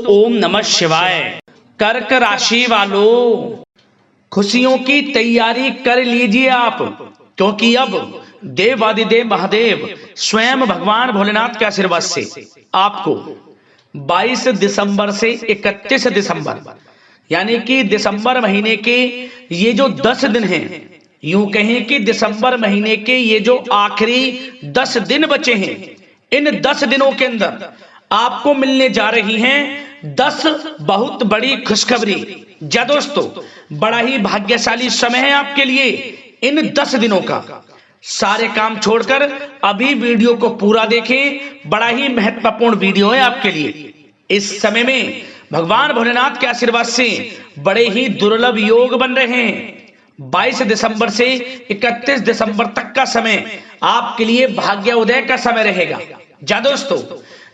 ओम नमः शिवाय। कर्क राशि वालों, खुशियों की तैयारी कर लीजिए आप, क्योंकि अब देवादिदेव महादेव स्वयं भगवान भोलेनाथ के आशीर्वाद से आपको 22 दिसंबर से 31 दिसंबर यानी कि दिसंबर महीने के ये जो 10 दिन हैं, यूं कहें कि दिसंबर महीने के ये जो आखिरी 10 दिन बचे हैं, इन 10 दिनों के अंदर आपको मिलने जा रही हैं 10 बहुत बड़ी खुशखबरी। जा दोस्तों, बड़ा ही भाग्यशाली समय है आपके लिए इन 10 दिनों का। सारे काम छोड़कर अभी वीडियो को पूरा देखें, बड़ा ही महत्वपूर्ण वीडियो है आपके लिए। इस समय में भगवान भोलेनाथ के आशीर्वाद से बड़े ही दुर्लभ योग बन रहे हैं। 22 दिसंबर से 31 दिसंबर तक का समय आपके लिए भाग्य उदय का समय रहेगा। जा दोस्तों,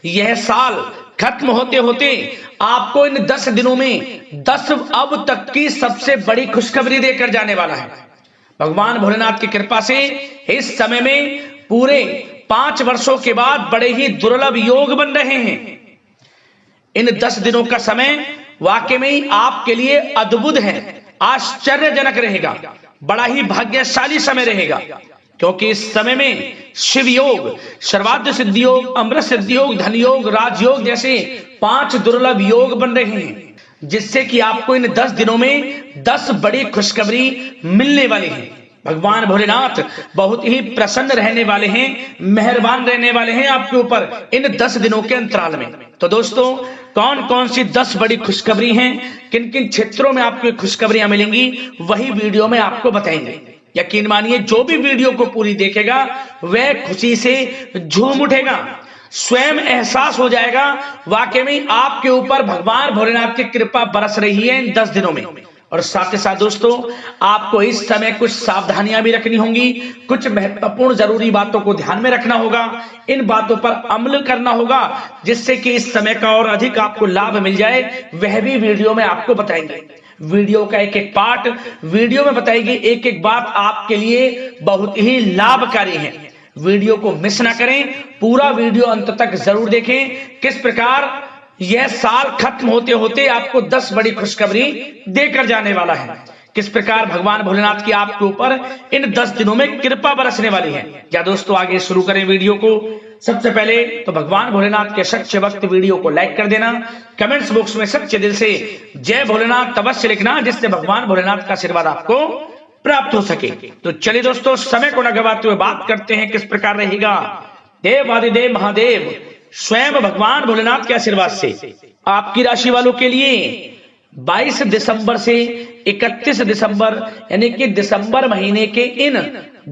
यह साल खत्म होते होते आपको इन 10 दिनों में 10 अब तक की सबसे बड़ी खुशखबरी देकर जाने वाला है। भगवान भोलेनाथ की कृपा से इस समय में पूरे 5 वर्षों के बाद बड़े ही दुर्लभ योग बन रहे हैं। इन 10 दिनों का समय वाकई में ही आपके लिए अद्भुत है, आश्चर्यजनक रहेगा, बड़ा ही भाग्यशाली समय रहेगा, क्योंकि इस समय में शिव योग, सर्वाद्य सिद्धि योग, अमृत सिद्धि योग, धन योग, राजयोग जैसे 5 दुर्लभ योग बन रहे हैं, जिससे कि आपको इन 10 दिनों में 10 बड़ी खुशखबरी मिलने वाली है। भगवान भोलेनाथ बहुत ही प्रसन्न रहने वाले हैं, मेहरबान रहने वाले हैं आपके ऊपर इन 10 दिनों के अंतराल में। तो दोस्तों, कौन कौन सी 10 बड़ी खुशखबरी हैं, किन किन क्षेत्रों में आपको खुशखबरियां मिलेंगी, वही वीडियो में आपको बताएंगे। यकीन मानिए, जो भी वीडियो को पूरी देखेगा वह खुशी से झूम उठेगा, स्वयं एहसास हो जाएगा वाकई में आपके ऊपर भगवान भोलेनाथ की कृपा बरस रही है इन 10 दिनों में। और साथ ही साथ दोस्तों, आपको इस समय कुछ सावधानियां भी रखनी होंगी, कुछ महत्वपूर्ण जरूरी बातों को ध्यान में रखना होगा, इन बातों पर अमल करना होगा, जिससे कि इस समय का और अधिक आपको लाभ मिल जाए, वह भी वीडियो में आपको बताएंगे। वीडियो का एक एक पार्ट वीडियो में बताएगी, एक एक बात आपके लिए बहुत ही लाभकारी है। वीडियो को मिस ना करें, पूरा वीडियो अंत तक जरूर देखें, किस प्रकार यह साल खत्म होते होते आपको 10 बड़ी खुशखबरी देकर जाने वाला है, किस प्रकार भगवान भोलेनाथ की आपके ऊपर इन 10 दिनों में कृपा बरसने वाली है। क्या दोस्तों, आगे शुरू करें वीडियो को। सबसे पहले तो भगवान भोलेनाथ के सच्चे भक्त वीडियो को लाइक कर देना, कमेंट्स बॉक्स में सच्चे दिल से जय भोलेनाथ अवश्य लिखना, जिससे भगवान भोलेनाथ का आशीर्वाद आपको प्राप्त हो सके। तो चलिए दोस्तों, समय को न गवाते हुए बात करते हैं किस प्रकार रहेगा देवादिदेव महादेव स्वयं भगवान भोलेनाथ के आशीर्वाद से आपकी राशि वालों के लिए 22 दिसंबर से 31 दिसंबर यानी कि दिसंबर महीने के इन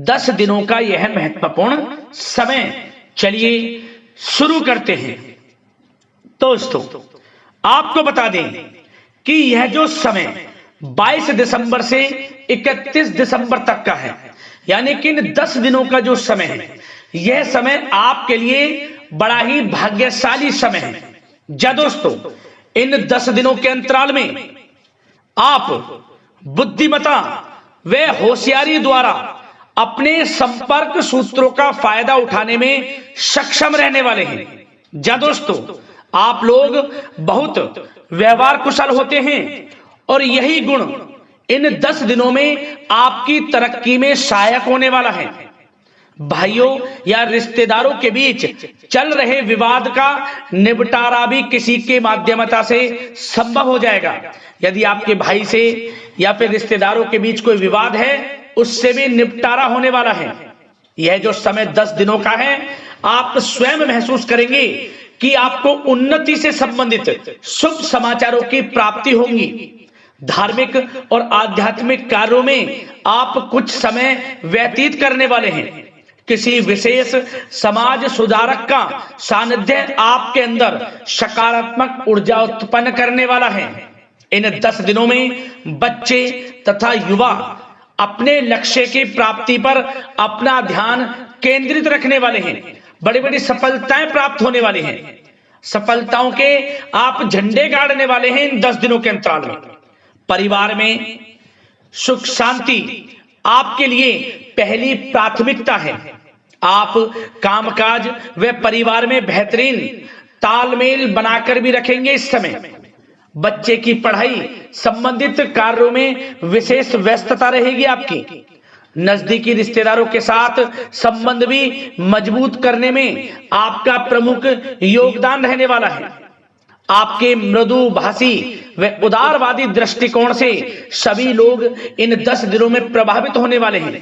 10 दिनों का यह महत्वपूर्ण समय। चलिए शुरू करते हैं। दोस्तों, आपको बता दें कि यह जो समय 22 दिसंबर से 31 दिसंबर तक का है, यानी कि इन 10 दिनों का जो समय है, यह समय आपके लिए बड़ा ही भाग्यशाली समय है। जा दोस्तों, इन 10 दिनों के अंतराल में आप बुद्धिमता व होशियारी द्वारा अपने संपर्क सूत्रों का फायदा उठाने में सक्षम रहने वाले हैं। जा दोस्तों, आप लोग बहुत व्यवहार कुशल होते हैं और यही गुण इन 10 दिनों में आपकी तरक्की में सहायक होने वाला है। भाइयों या रिश्तेदारों के बीच चल रहे विवाद का निपटारा भी किसी के माध्यमता से संभव हो जाएगा। यदि आपके भाई से या फिर रिश्तेदारों के बीच कोई विवाद है, उससे भी निपटारा होने वाला है। यह जो समय 10 दिनों का है, आप स्वयं महसूस करेंगे कि आपको उन्नति से संबंधित शुभ समाचारों की प्राप्ति होगी। धार्मिक और आध्यात्मिक कार्यों में आप कुछ समय व्यतीत करने वाले हैं। किसी विशेष समाज सुधारक का सानिध्य आपके अंदर सकारात्मक ऊर्जा उत्पन्न करने वाला है। इन 10 दिनों में बच्चे तथा युवा अपने लक्ष्य की प्राप्ति पर अपना ध्यान केंद्रित रखने वाले हैं। बड़ी बड़ी सफलताएं प्राप्त होने वाली हैं। सफलताओं के आप झंडे गाड़ने वाले हैं इन 10 दिनों के अंतराल में। परिवार में सुख शांति आपके लिए पहली प्राथमिकता है। आप कामकाज व परिवार में बेहतरीन तालमेल बनाकर भी रखेंगे। इस समय बच्चे की पढ़ाई संबंधित कार्यों में विशेष व्यस्तता रहेगी आपकी। नजदीकी रिश्तेदारों के साथ संबंध भी मजबूत करने में आपका प्रमुख योगदान रहने वाला है। आपके मृदुभाषी व उदारवादी दृष्टिकोण से सभी लोग इन 10 दिनों में प्रभावित होने वाले हैं।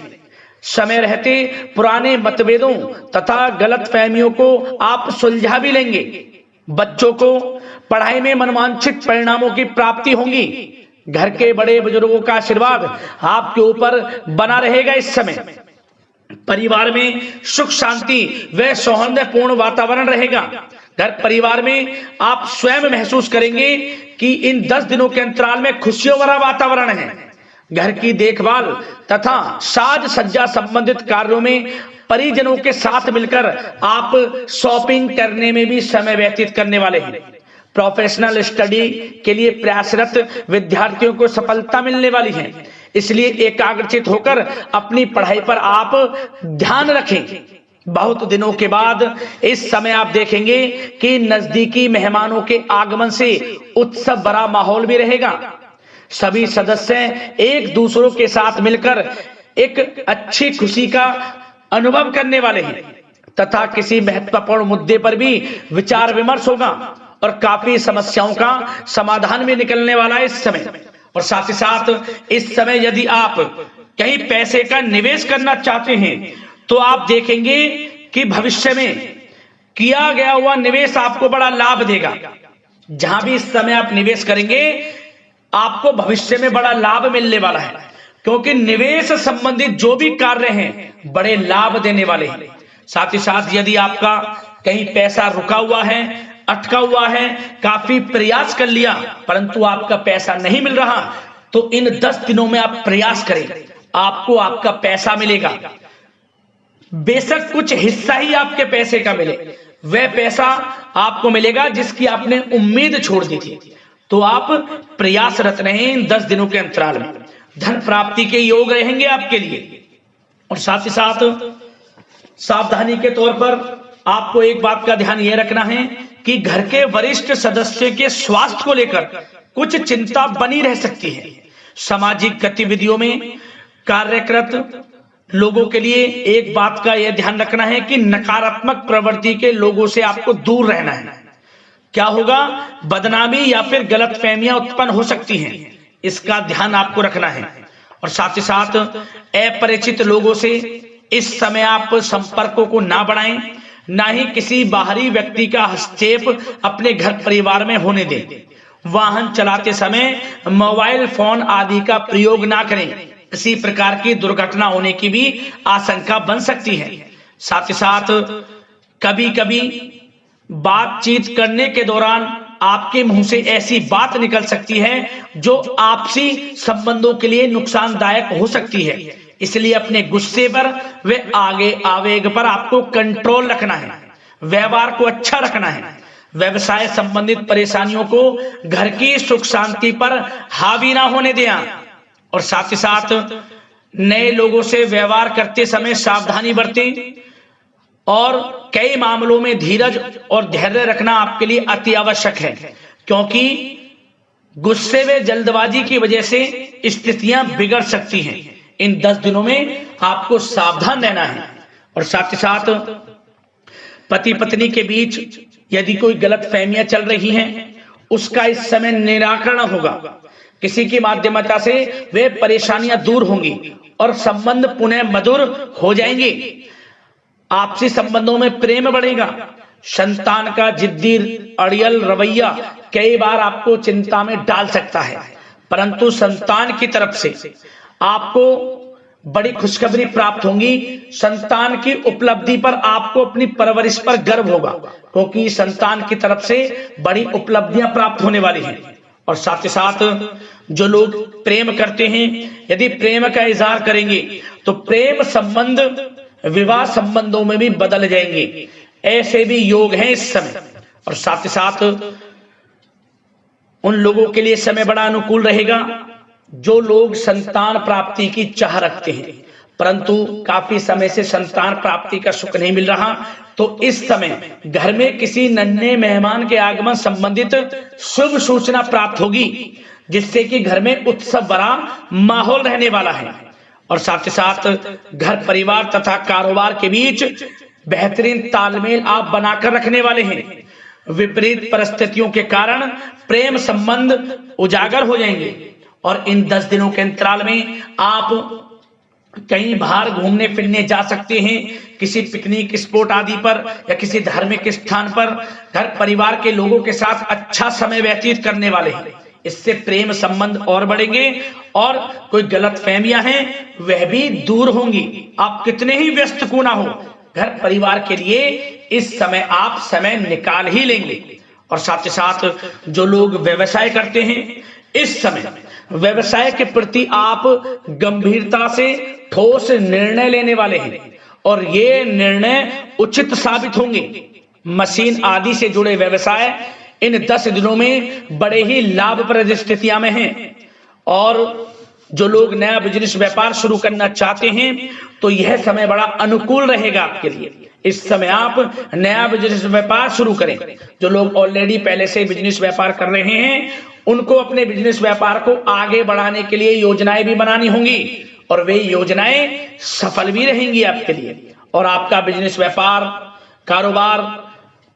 समय रहते पुराने मतभेदों तथा गलतफहमियों को आप सुलझा भी लेंगे। बच्चों को पढ़ाई में मनवांछित परिणामों की प्राप्ति होगी। घर के बड़े बुजुर्गों का आशीर्वाद आपके ऊपर बना रहेगा। इस समय परिवार में सुख शांति व सौहार्दपूर्ण वातावरण रहेगा। घर परिवार में आप स्वयं महसूस करेंगे कि इन 10 दिनों के अंतराल में खुशियों भरा वातावरण है। घर की देखभाल तथा साज सज्जा संबंधित कार्यों में परिजनों के साथ मिलकर आप शॉपिंग करने में भी समय व्यतीत करने वाले हैं। प्रोफेशनल स्टडी के लिए प्रयासरत विद्यार्थियों को सफलता मिलने वाली है, इसलिए एकाग्रचित होकर अपनी पढ़ाई पर आप ध्यान रखें। बहुत दिनों के बाद इस समय आप देखेंगे कि नजदीकी मेहमानों के आगमन से उत्सव भरा माहौल भी रहेगा। सभी सदस्य एक दूसरों के साथ मिलकर एक अच्छी खुशी का अनुभव करने वाले हैं तथा किसी महत्वपूर्ण मुद्दे पर भी विचार विमर्श होगा और काफी समस्याओं का समाधान भी निकलने वाला है इस समय। और साथ ही साथ इस समय यदि आप कहीं पैसे का निवेश करना चाहते हैं तो आप देखेंगे कि भविष्य में किया गया हुआ निवेश आपको बड़ा लाभ देगा। जहां भी इस समय आप निवेश करेंगे आपको भविष्य में बड़ा लाभ मिलने वाला है, क्योंकि निवेश संबंधित जो भी कार्य हैं बड़े लाभ देने वाले हैं। साथ ही साथ यदि आपका कहीं पैसा रुका हुआ है, अटका हुआ है, काफी प्रयास कर लिया परंतु आपका पैसा नहीं मिल रहा, तो इन 10 दिनों में आप प्रयास करें, आपको आपका पैसा मिलेगा। बेशक कुछ हिस्सा ही आपके पैसे का मिले, वह पैसा आपको मिलेगा जिसकी आपने उम्मीद छोड़ दी थी। तो आप प्रयासरत रहें इन 10 दिनों के अंतराल में। धन प्राप्ति के योग रहेंगे आपके लिए। और साथ ही साथ सावधानी के तौर पर आपको एक बात का ध्यान यह रखना है कि घर के वरिष्ठ सदस्य के स्वास्थ्य को लेकर कुछ चिंता बनी रह सकती है। सामाजिक गतिविधियों में कार्यरत लोगों के लिए एक बात का यह ध्यान रखना है कि नकारात्मक प्रवृत्ति के लोगों से आपको दूर रहना है। क्या होगा, बदनामी या फिर गलतफहमियां उत्पन्न हो सकती हैं, इसका ध्यान आपको रखना है। और साथ ही साथ अपरिचित लोगों से इस समय आप संपर्कों को ना बढ़ाएं, ना ही किसी बाहरी व्यक्ति का हस्तक्षेप अपने घर परिवार में होने दें। वाहन चलाते समय मोबाइल फोन आदि का प्रयोग ना करें, किसी प्रकार की दुर्घटना होने की भी आशंका बन सकती है। साथ ही साथ कभी कभी बातचीत करने के दौरान आपके मुंह से ऐसी बात निकल सकती है जो आपसी संबंधों के लिए नुकसानदायक हो सकती है, इसलिए अपने गुस्से पर व आगे आवेग पर आपको कंट्रोल रखना है। व्यवहार को अच्छा रखना है। व्यवसाय संबंधित परेशानियों को घर की सुख शांति पर हावी ना होने दें। और साथ ही साथ नए लोगों से व्यवहार करते समय सावधानी बरतें और कई मामलों में धीरज और धैर्य रखना आपके लिए अति आवश्यक है, क्योंकि गुस्से व जल्दबाजी की वजह से स्थितियां बिगड़ सकती हैं। इन 10 दिनों में आपको सावधान रहना है। और साथ ही साथ पति पत्नी के बीच यदि कोई गलतफहमियां चल रही हैं उसका इस समय निराकरण होगा। किसी की माध्यमता से वे परेशानियां दूर होंगी और संबंध पुनः मधुर हो जाएंगे। आपसी संबंधों में प्रेम बढ़ेगा। संतान का जिद्दी अड़ियल रवैया कई बार आपको चिंता में डाल सकता है, परंतु संतान की तरफ से आपको बड़ी खुशखबरी प्राप्त होगी। संतान की उपलब्धि पर आपको अपनी परवरिश पर गर्व होगा, क्योंकि संतान की तरफ से बड़ी उपलब्धियां प्राप्त होने वाली हैं। और साथ ही साथ जो लोग प्रेम करते हैं यदि प्रेम का इजहार करेंगे तो प्रेम संबंध विवाह संबंधों में भी बदल जाएंगे, ऐसे भी योग हैं इस समय। और साथ ही साथ उन लोगों के लिए समय बड़ा अनुकूल रहेगा जो लोग संतान प्राप्ति की चाह रखते हैं, परंतु काफी समय से संतान प्राप्ति का सुख नहीं मिल रहा, तो इस समय घर में किसी नन्हे मेहमान के आगमन संबंधित शुभ सूचना प्राप्त होगी, जिससे कि घर में उत्सव भरा माहौल रहने वाला है। और साथ ही साथ घर परिवार तथा कारोबार के बीच बेहतरीन तालमेल आप बनाकर रखने वाले हैं। विपरीत परिस्थितियों के कारण प्रेम संबंध उजागर हो जाएंगे और इन 10 दिनों के अंतराल में आप कहीं बाहर घूमने फिरने जा सकते हैं, किसी पिकनिक स्पॉट आदि पर या किसी धार्मिक स्थान पर घर परिवार के लोगों के साथ अच्छा समय व्यतीत करने वाले हैं। इससे प्रेम संबंध और बढ़ेंगे और कोई गलतफहमियां हैं वह भी दूर होंगी। आप कितने ही व्यस्त क्यों ना हो, घर परिवार के लिए इस समय आप समय निकाल ही लेंगे। और साथ ही साथ जो लोग व्यवसाय करते हैं, इस समय व्यवसाय के प्रति आप गंभीरता से ठोस निर्णय लेने वाले हैं और ये निर्णय उचित साबित होंगे। मशीन आदि से जुड़े व्यवसाय इन 10 दिनों में बड़े ही लाभप्रद स्थितियां में हैं। और जो लोग नया बिजनेस व्यापार शुरू करना चाहते हैं तो यह समय बड़ा अनुकूल रहेगा आपके लिए। इस समय आप नया बिजनेस व्यापार शुरू करें। जो लोग ऑलरेडी पहले से बिजनेस व्यापार कर रहे हैं उनको अपने बिजनेस व्यापार को आगे बढ़ाने के लिए योजनाएं भी बनानी होंगी और वे योजनाएं सफल भी रहेंगी आपके लिए। और आपका बिजनेस व्यापार कारोबार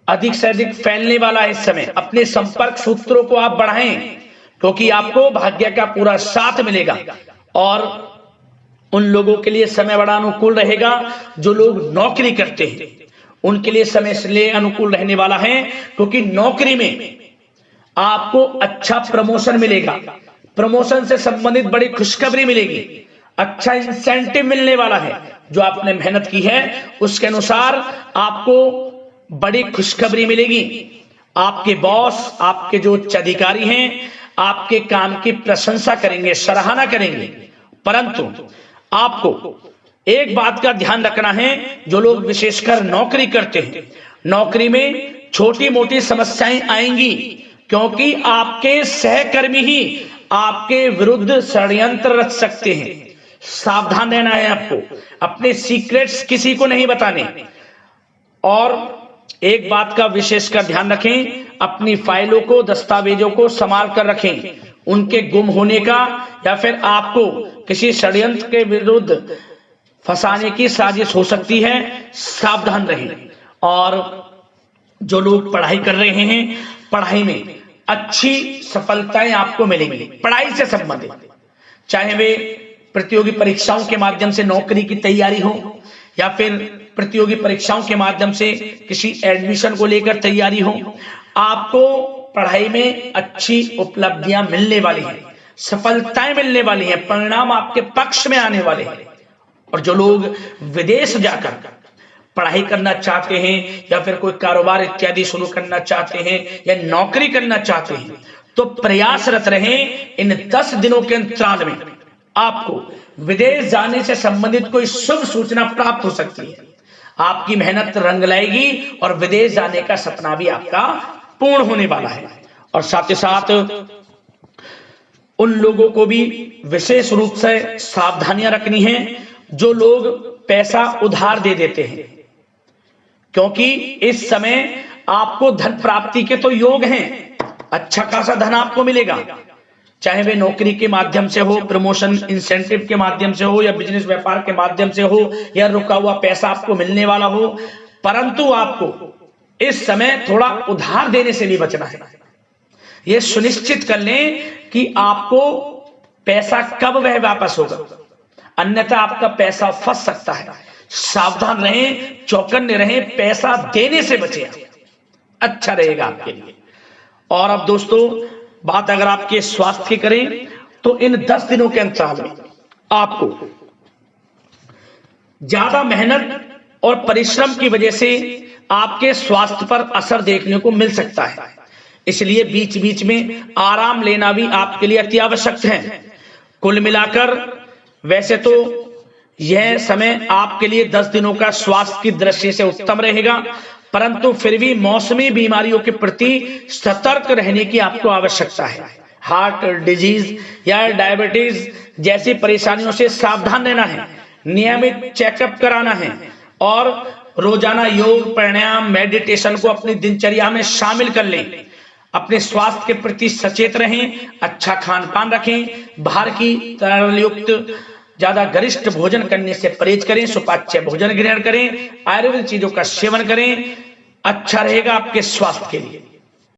अधिक से अधिक फैलने वाला है। इस समय अपने संपर्क सूत्रों को आप बढ़ाएं क्योंकि आपको भाग्य का पूरा साथ मिलेगा। और उन लोगों के लिए समय बड़ा अनुकूल रहेगा जो लोग नौकरी करते हैं, उनके लिए समय इसलिए अनुकूल रहने वाला है क्योंकि नौकरी में आपको अच्छा प्रमोशन मिलेगा, प्रमोशन से संबंधित बड़ी खुशखबरी मिलेगी, अच्छा इंसेंटिव मिलने वाला है। जो आपने मेहनत की है उसके अनुसार आपको बड़ी खुशखबरी मिलेगी। आपके बॉस, आपके जो उच्च अधिकारी हैं आपके काम की प्रशंसा करेंगे, सराहना करेंगे। परंतु आपको एक बात का ध्यान रखना है, जो लोग विशेषकर नौकरी करते हैं, नौकरी में छोटी मोटी समस्याएं आएंगी क्योंकि आपके सहकर्मी ही आपके विरुद्ध षड्यंत्र रच सकते हैं। सावधान रहना है आपको, अपने सीक्रेट्स किसी को नहीं बताने। और एक बात का विशेषकर ध्यान रखें, अपनी फाइलों को, दस्तावेजों को संभाल कर रखें। उनके गुम होने का या फिर आपको किसी षड्यंत्र के विरुद्ध फंसाने की साजिश हो सकती है, सावधान रहें। और जो लोग पढ़ाई कर रहे हैं, पढ़ाई में अच्छी सफलताएं आपको मिलेंगी। पढ़ाई से संबंधित, चाहे वे प्रतियोगी परीक्षाओं के माध्यम से नौकरी की तैयारी हो या फिर प्रतियोगी परीक्षाओं के माध्यम से किसी एडमिशन को लेकर तैयारी हो, आपको पढ़ाई में अच्छी उपलब्धियां मिलने वाली हैं, सफलताएं मिलने वाली हैं, परिणाम आपके पक्ष में आने वाले हैं। और जो लोग विदेश जाकर पढ़ाई करना चाहते हैं या फिर कोई कारोबार इत्यादि शुरू करना चाहते हैं या नौकरी करना चाहते हैं तो प्रयासरत रहें। इन 10 दिनों के अंतराल में आपको विदेश जाने से संबंधित कोई शुभ सूचना प्राप्त हो सकती है। आपकी मेहनत रंग लाएगी और विदेश जाने का सपना भी आपका पूर्ण होने वाला है। और साथ ही साथ उन लोगों को भी विशेष रूप से सावधानियां रखनी है जो लोग पैसा उधार दे देते हैं, क्योंकि इस समय आपको धन प्राप्ति के तो योग हैं, अच्छा खासा धन आपको मिलेगा, चाहे वे नौकरी के माध्यम से हो, प्रमोशन इंसेंटिव के माध्यम से हो या बिजनेस व्यापार के माध्यम से हो या रुका हुआ पैसा आपको मिलने वाला हो। परंतु आपको इस समय थोड़ा उधार देने से भी बचना है। यह सुनिश्चित कर लें कि आपको पैसा कब वह वापस होगा, अन्यथा आपका पैसा फंस सकता है। सावधान रहें, चौकन्ने रहें, पैसा देने से बचें, अच्छा रहेगा आपके लिए। और अब दोस्तों बात अगर आपके स्वास्थ्य की करें तो इन 10 दिनों के अंतराल में आपको ज्यादा मेहनत और परिश्रम की वजह से आपके स्वास्थ्य पर असर देखने को मिल सकता है, इसलिए बीच बीच में आराम लेना भी आपके लिए अति आवश्यक है। कुल मिलाकर वैसे तो यह समय आपके लिए 10 दिनों का स्वास्थ्य की दृष्टि से उत्तम रहेगा, परंतु फिर भी मौसमी बीमारियों के प्रति सतर्क रहने की आपको आवश्यकता है। हार्ट डिजीज या डायबिटीज जैसी परेशानियों से सावधान रहना है, नियमित चेकअप कराना है और रोजाना योग, प्राणायाम, मेडिटेशन को अपनी दिनचर्या में शामिल कर लें। अपने स्वास्थ्य के प्रति सचेत रहें, अच्छा खान पान रखें, बाहर की तरल युक्त ज्यादा गरिष्ठ भोजन करने से परहेज करें, सुपाच्य भोजन ग्रहण करें, आयुर्वेदिक चीजों का सेवन करें, अच्छा रहेगा आपके स्वास्थ्य के लिए।